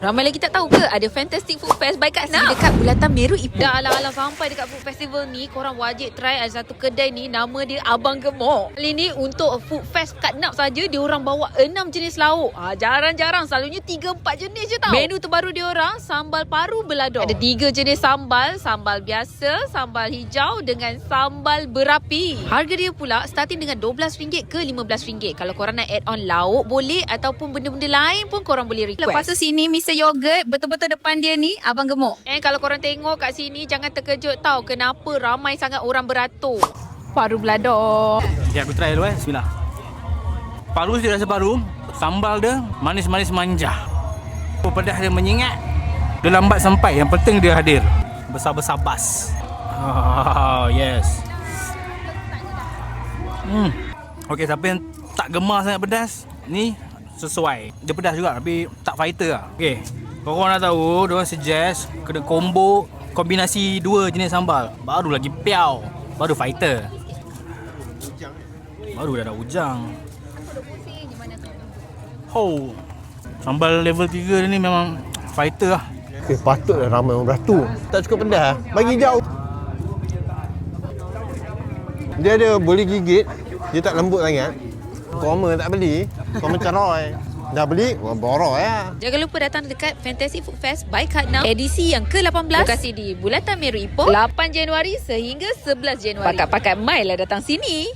Ramai lagi tak tahu ke ada Fantastic Food Fest by Kak Nam dekat Bulatan Meru Ipoh. Dah alang-alang sampai dekat food festival ni, korang wajib try ada satu kedai ni, nama dia Abang Gemuk. Kali ni untuk food fest Kak Nam saja dia orang bawa 6 jenis lauk. Jarang-jarang, selalunya 3-4 jenis je tau. Menu terbaru dia orang sambal paru belado. Ada 3 jenis sambal, sambal biasa, sambal hijau dengan sambal berapi. Harga dia pula starting dengan RM12 ke RM15. Kalau korang nak add on lauk boleh, ataupun benda-benda lain pun korang boleh request. Lepas tu sini Mr. Yogurt, betul-betul depan dia ni Abang Gemuk. Kalau korang tengok kat sini, jangan terkejut tau kenapa ramai sangat orang beratur. Paru belado. Okay, aku try dulu Bismillah. Paru dia rasa paru. Sambal dia manis-manis manja. Pedas dia menyengat. Dia lambat sampai. Yang penting dia hadir. Besar-besar bas. Oh, yes. Okay, siapa yang tak gemar sangat pedas, ni sesuai. Dia pedas juga tapi tak fighter lah. Okay, korang nak tahu, diorang suggest kena combo kombinasi 2 jenis sambal. Baru lagi piau. Baru fighter. Baru dah ada ujang. Oh, sambal level 3 ni memang fighter lah. Patutlah ramai orang beratur. Tak cukup pedas. Bagi jauh. Dia ada boleh gigit. Dia tak lembut sangat. Korma tak beli. Korma ceroy. Dah beli, borok ya. Jangan lupa datang dekat Fantastic Food Fest by Kak Nam edisi yang ke-18. Lokasi di Bulatan Meru Ipoh, 8 Januari sehingga 11 Januari. Pakat-pakat mai lah datang sini.